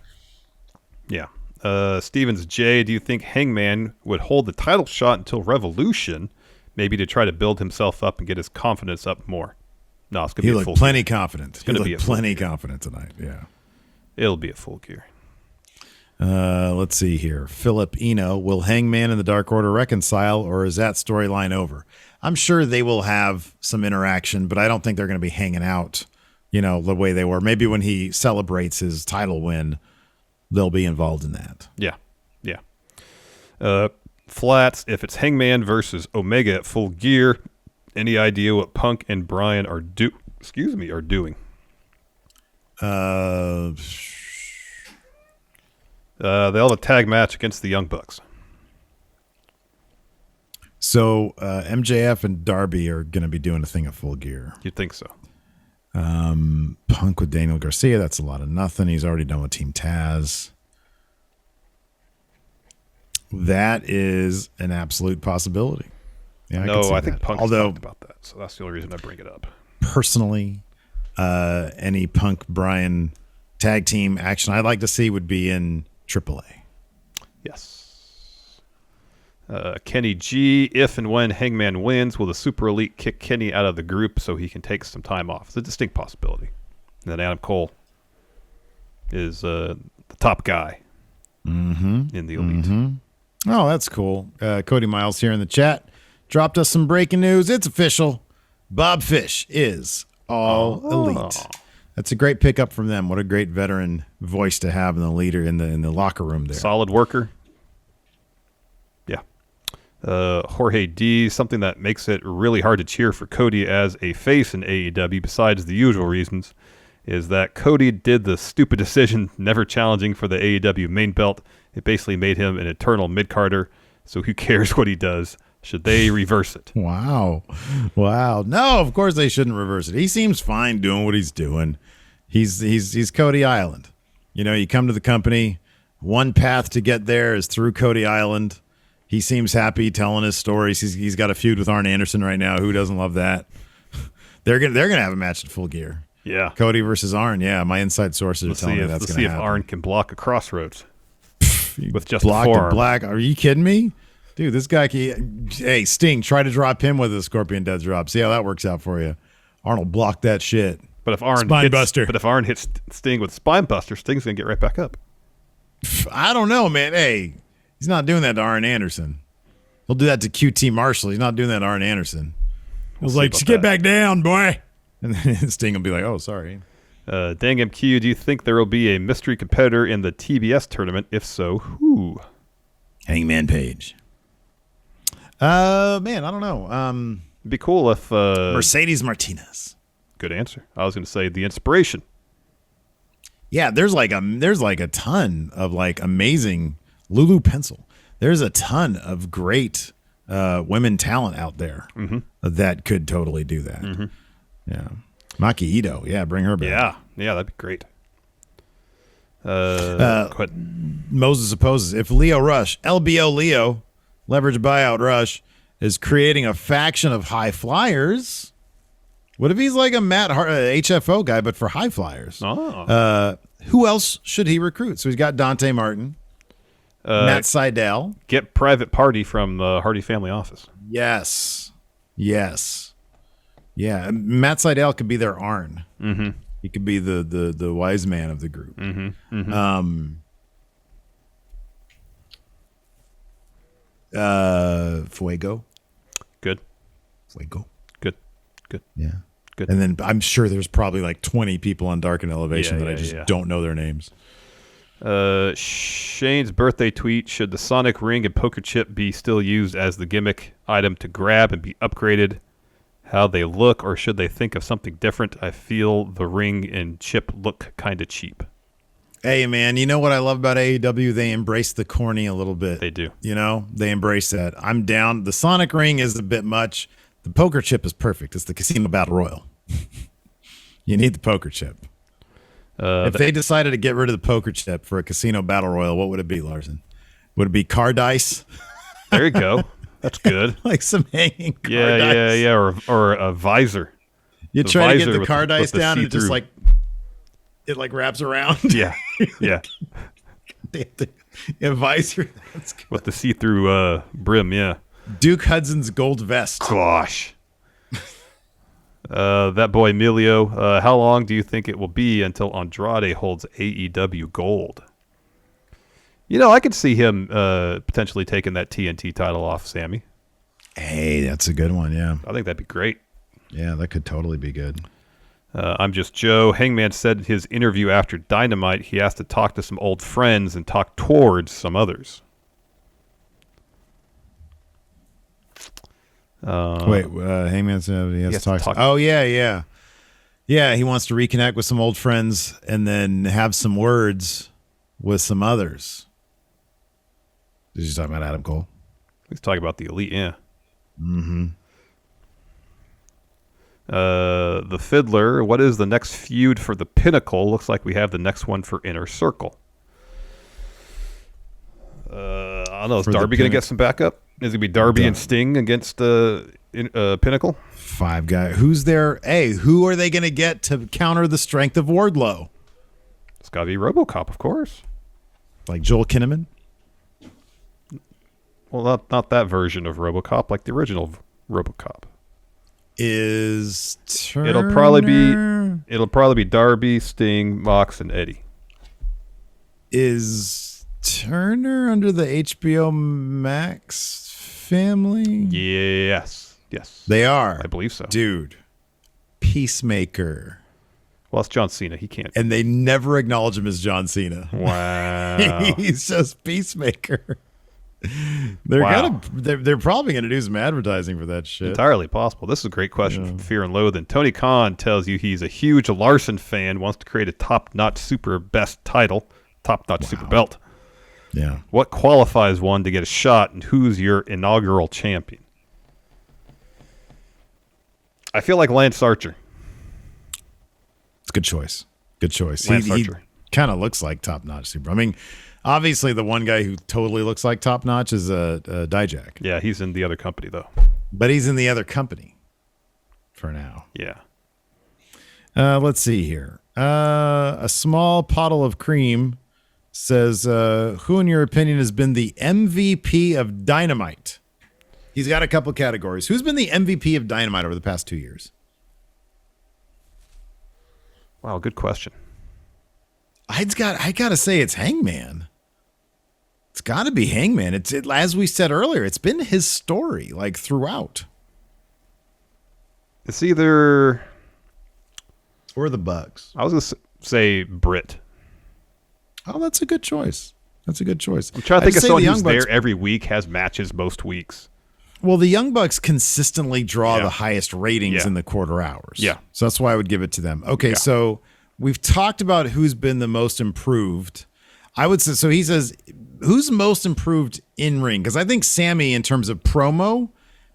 Stevens J, do you think Hangman would hold the title shot until Revolution, maybe to try to build himself up and get his confidence up more? No, it's gonna be a full plenty gear. confident. It's gonna be plenty confident tonight. Yeah, it'll be a full gear. Let's see here. Philip Eno, will Hangman and the Dark Order reconcile, or is that storyline over? I'm sure they will have some interaction, but I don't think they're going to be hanging out, the way they were. Maybe when he celebrates his title win, they'll be involved in that. Yeah. Flats, if it's Hangman versus Omega at Full Gear, any idea what Punk and Bryan are doing? They'll have a tag match against the Young Bucks. So MJF and Darby are going to be doing a thing at Full Gear. You'd think so. Punk with Daniel Garcia, that's a lot of nothing. He's already done with Team Taz. That is an absolute possibility. Yeah, I think Punk talked about that, so that's the only reason I bring it up. Personally, any Punk Bryan tag team action I'd like to see would be in AAA. Yes. Kenny G, if and when Hangman wins, will the Super Elite kick Kenny out of the group so he can take some time off? It's a distinct possibility. And then Adam Cole is the top guy in the Elite. Mm-hmm. Oh, that's cool. Cody Miles here in the chat dropped us some breaking news. It's official. Bob Fish is all Elite. That's a great pickup from them. What a great veteran voice to have in the leader in the locker room there. Solid worker. Yeah. Jorge D, something that makes it really hard to cheer for Cody as a face in AEW, besides the usual reasons, is that Cody did the stupid decision never challenging for the AEW main belt. It basically made him an eternal mid-carder, so who cares what he does? Should they reverse it? Wow. No, of course they shouldn't reverse it. He seems fine doing what he's doing. He's Cody Island. You come to the company, one path to get there is through Cody Island. He seems happy telling his stories. He's got a feud with Arn Anderson right now. Who doesn't love that? They're gonna have a match at Full Gear. Yeah. Cody versus Arn. Yeah, my inside sources are telling me that's going to happen. Let's see if Arn can block a crossroads with just block a forearm. Black. Are you kidding me? Dude, this guy hey, Sting, try to drop him with a Scorpion Death Drop. See how that works out for you. Arnold blocked that shit. But if Arn hits Sting with Spine Buster, Sting's going to get right back up. I don't know, man. Hey, he's not doing that to Arn Anderson. He'll do that to QT Marshall. He's not doing that to Arn Anderson. He was like, just get back down, boy. And then Sting will be like, oh, sorry. Dang MQ, do you think there will be a mystery competitor in the TBS tournament? If so, who? Hangman Page. Man, I don't know. It'd be cool if... Mercedes Martinez. Good answer. I was going to say the Inspiration. Yeah, there's like a ton of like amazing Lulu Pencil. There's a ton of great women talent out there that could totally do that. Yeah, Maki Ito. Yeah, bring her back. Yeah, that'd be great. Go ahead. Moses opposes if Lio Rush, LBO Lio, leverage buyout Rush, is creating a faction of high flyers. What if he's like a HFO guy, but for high flyers? Who else should he recruit? So he's got Dante Martin, Matt Sydal. Get Private Party from the Hardy family office. Yes. Yeah, Matt Sydal could be their Arn. He could be the wise man of the group. Fuego. Good. Fuego. Good. Yeah. Good. And then I'm sure there's probably like 20 people on Dark Elevation that I just don't know their names. Shane's birthday tweet: should the Sonic ring and poker chip be still used as the gimmick item to grab and be upgraded how they look, or should they think of something different? I feel the ring and chip look kind of cheap. Hey, man, you know what I love about AEW? They embrace the corny a little bit. They do. You know, they embrace that. I'm down. The Sonic ring is a bit much. The poker chip is perfect. It's the Casino Battle Royal. You need the poker chip. If they decided to get rid of the poker chip for a Casino Battle Royal, what would it be, Larson? Would it be car dice? There you go. That's good. Like some hanging car dice. Yeah, or a visor. You try to get the car dice down and it just like it like wraps around. Yeah. A visor. That's good. With the see-through brim, yeah. Duke Hudson's gold vest. Gosh. That boy Emilio, how long do you think it will be until Andrade holds AEW gold? You know, I could see him potentially taking that TNT title off Sammy. Hey, that's a good one, yeah. I think that'd be great. Yeah, that could totally be good. I'm just Joe. Hangman said in his interview after Dynamite he has to talk to some old friends and talk towards some others. Hangman said he has to talk. Oh, yeah. Yeah, he wants to reconnect with some old friends and then have some words with some others. Is he talking about Adam Cole? He's talking about the Elite, yeah. The Fiddler, what is the next feud for the Pinnacle? Looks like we have the next one for Inner Circle. I don't know. Is Darby going to get some backup? Is it going to be Darby and Sting against Pinnacle? 5 guy. Who's there? Hey, who are they going to get to counter the strength of Wardlow? It's got to be RoboCop, of course. Like Joel Kinnaman? Well, not that version of RoboCop, like the original RoboCop. Is Turner? It'll probably be Darby, Sting, Mox, and Eddie. Is Turner under the HBO Max family? Yes. They are. I believe so. Dude, Peacemaker. Well, it's John Cena. He can't. And they never acknowledge him as John Cena. Wow. He's just Peacemaker. They're probably gonna do some advertising for that shit. Entirely possible. This is a great question from Fear and Loathing. Tony Khan tells you he's a huge Larson fan, wants to create a top-notch super best title, top-notch super belt. Yeah. What qualifies one to get a shot, and who's your inaugural champion? I feel like Lance Archer. It's a good choice. Lance He Archer. kind of looks like top-notch super. I mean, obviously, the one guy who totally looks like top-notch is Dijak. Yeah, he's in the other company, though. But he's in the other company for now. Yeah. Let's see here. A small pottle of cream says, who, in your opinion, has been the MVP of Dynamite? He's got a couple categories. Who's been the MVP of Dynamite over the past 2 years? Wow, good question. I gotta say it's Hangman. It's got to be Hangman. It's as we said earlier. It's been his story like throughout. It's either or the Bucks. I was gonna say Britt. Oh, that's a good choice. I'm trying to think of someone who's there every week, has matches most weeks. Well, the Young Bucks consistently draw the highest ratings in the quarter hours. Yeah. So that's why I would give it to them. Okay, so we've talked about who's been the most improved. I would say, so he says, who's most improved in ring? Because I think Sammy, in terms of promo,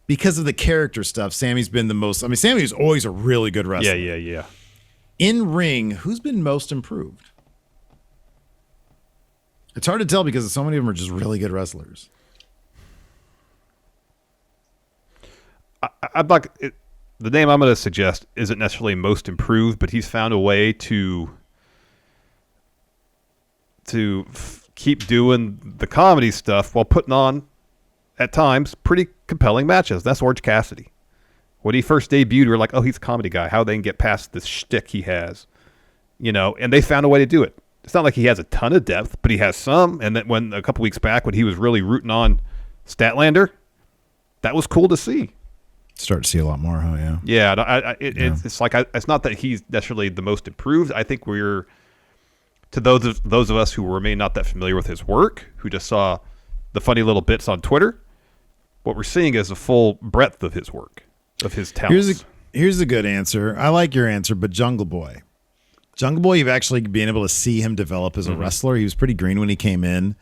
because of the character stuff, Sammy's been the most. I mean, Sammy was always a really good wrestler. Yeah. In ring, who's been most improved? It's hard to tell because so many of them are just really good wrestlers. I'd like it, the name I'm going to suggest isn't necessarily most improved, but he's found a way to keep doing the comedy stuff while putting on, at times, pretty compelling matches. That's Orange Cassidy. When he first debuted, we were like, oh, he's a comedy guy. How they can get past this shtick he has, and they found a way to do it. It's not like he has a ton of depth, but he has some. And then when a couple weeks back, when he was really rooting on Statlander, that was cool to see. Start to see a lot more, huh? Yeah. Yeah, it's like it's not that he's necessarily the most improved. I think we're, to those of us who remain not that familiar with his work, who just saw the funny little bits on Twitter, what we're seeing is a full breadth of his work, of his talents. Here's a good answer. I like your answer, but Jungle Boy, you've actually been able to see him develop as a wrestler. He was pretty green when he came in.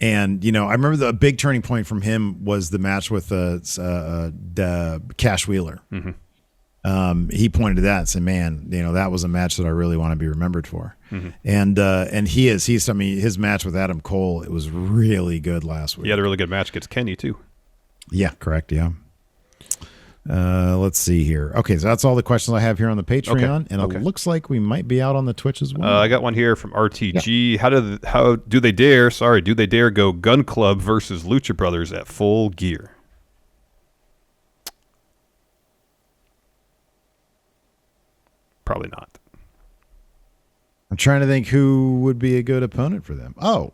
And, I remember the big turning point from him was the match with Cash Wheeler. He pointed to that and said, man, that was a match that I really want to be remembered for. And he's his match with Adam Cole, it was really good last week. He had a really good match against Kenny, too. Yeah, correct. Yeah. Let's see here. Okay, so that's all the questions I have here on the Patreon, and it looks like we might be out on the Twitch as well. I got one here from RTG. Yeah. How do they dare go Gun Club versus Lucha Brothers at Full Gear? Probably not. I'm trying to think who would be a good opponent for them. Oh,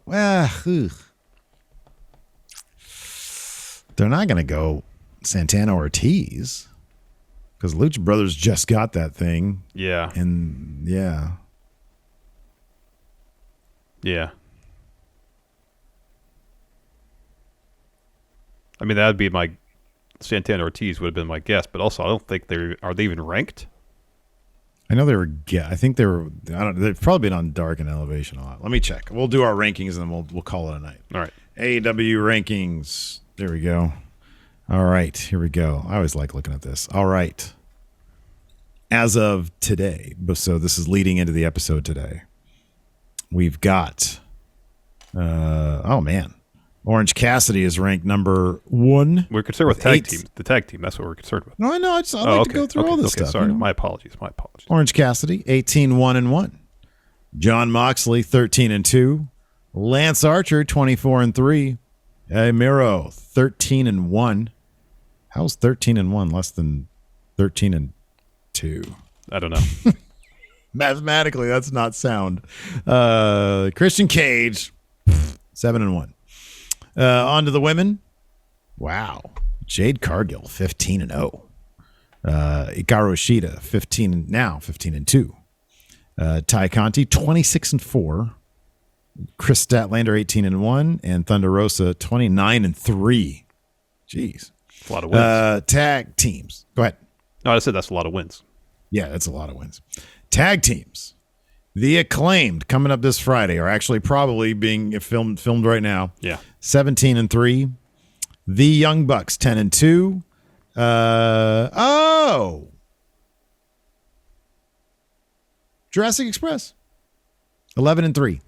they're not going to go Santana Ortiz because Lucha Brothers just got that thing. Yeah. And yeah. I mean, that'd be Santana Ortiz would have been my guess, but also I don't think are they even ranked? I know they were. I think they were. They've probably been on Dark and Elevation a lot. Let me check. We'll do our rankings and then we'll call it a night. All right. AEW rankings. There we go. All right, here we go. I always like looking at this. All right. As of today, so this is leading into the episode today, we've got, Orange Cassidy is ranked number 1. We're concerned with tag team. The tag team, that's what we're concerned with. No, I know. I like to go through all this stuff. Sorry, my apologies. Orange Cassidy, 18-1-1. Jon Moxley, 13-2. Lance Archer, 24-3. Miro, 13-1. How's 13-1 less than 13-2? I don't know. Mathematically, that's not sound. Christian Cage, 7-1. On to the women. Wow. Jade Cargill, 15-0. Hikaru Shida, 15-2. Ty Conti, 26-4. Chris Statlander, 18-1, and Thunder Rosa, 29-3. Jeez, that's a lot of wins. Tag teams. Go ahead. No, I said that's a lot of wins. Yeah, that's a lot of wins. Tag teams. The Acclaimed coming up this Friday are actually probably being filmed right now. Yeah, 17-3. The Young Bucks, 10-2. Jurassic Express, 11-3.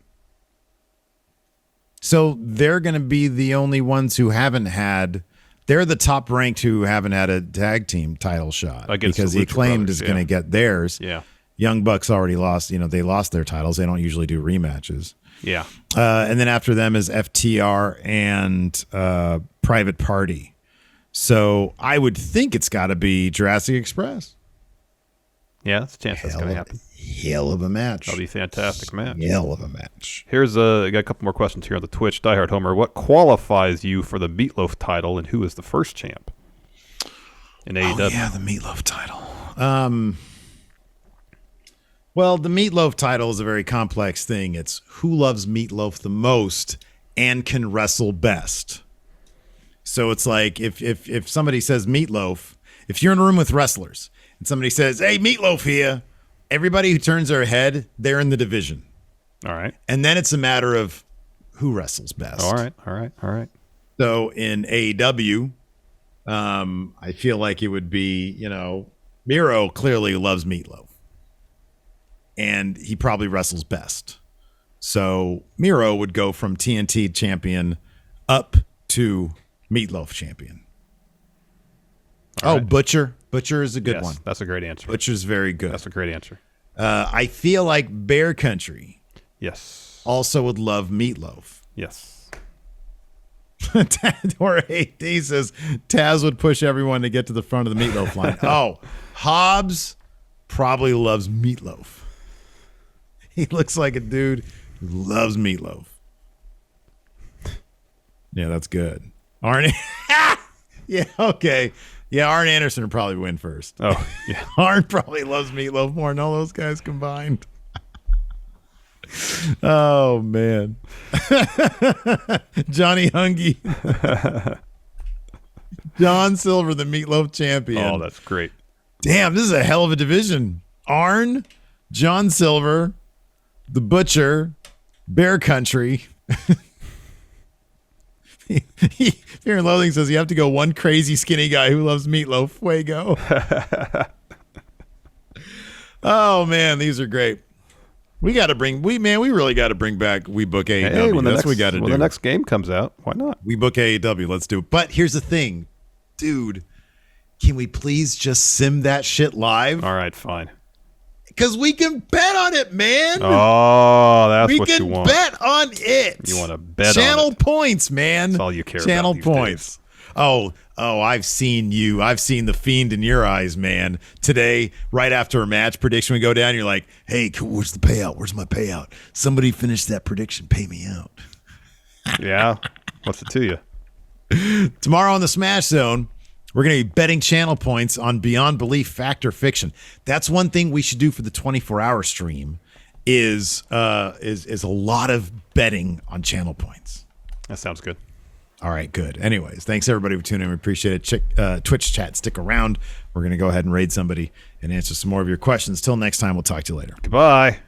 So they're going to be the only ones who haven't had. They're the top ranked who haven't had a tag team title shot because the Acclaimed is going to get theirs. Yeah, Young Bucks already lost. They lost their titles. They don't usually do rematches. Yeah, and then after them is FTR and Private Party. So I would think it's got to be Jurassic Express. Yeah, that's a chance that's going to happen. Hell of a match. That'll be a fantastic match. Hell of a match. Here's I got a couple more questions here on the Twitch. Diehard Homer, what qualifies you for the Meatloaf title, and who is the first champ in AEW? Oh, yeah, the Meatloaf title. Well, the Meatloaf title is a very complex thing. It's who loves Meatloaf the most and can wrestle best. So it's like if somebody says Meatloaf, if you're in a room with wrestlers and somebody says, hey, Meatloaf here, everybody who turns their head, they're in the division. All right. And then it's a matter of who wrestles best. All right. So in AEW, I feel like it would be, Miro clearly loves Meatloaf. And he probably wrestles best. So Miro would go from TNT champion up to Meatloaf champion. All right. Butcher. Butcher is a good one. That's a great answer. Butcher's very good. That's a great answer. I feel like Bear Country also would love Meatloaf. Yes. Or AD says Taz would push everyone to get to the front of the Meatloaf line. Oh, Hobbs probably loves Meatloaf. He looks like a dude who loves Meatloaf. Yeah, that's good. Arn, yeah, okay. Yeah, Arn Anderson would probably win first. Oh, yeah. Arn probably loves Meatloaf more than all those guys combined. Oh, man. Johnny Hungy. John Silver, the Meatloaf champion. Oh, that's great. Damn, this is a hell of a division. Arn, John Silver, the Butcher, Bear Country. Fear and Loathing says you have to go one crazy skinny guy who loves Meatloaf. Fuego. Oh, man, these are great. We really got to bring back We Book AEW. Hey, That's what we got to do. When the next game comes out, why not? We Book AEW. Let's do it. But here's the thing. Dude, can we please just sim that shit live? All right, fine. Because we can bet on it, man. Oh, that's what you want. We can bet on it. You want to bet Channel on it. points, man. That's all you care Channel about these points. days. Oh, I've seen you. I've seen the fiend in your eyes, man. Today, right after a match prediction, we go down. You're like, hey, where's the payout? Where's my payout? Somebody finish that prediction. Pay me out. Yeah. What's it to you? Tomorrow on the Smash Zone, we're going to be betting channel points on Beyond Belief Fact or Fiction. That's one thing we should do for the 24-hour stream is a lot of betting on channel points. That sounds good. All right, good. Anyways, thanks everybody for tuning in. We appreciate it. Twitch chat, stick around. We're going to go ahead and raid somebody and answer some more of your questions. Till next time, we'll talk to you later. Goodbye.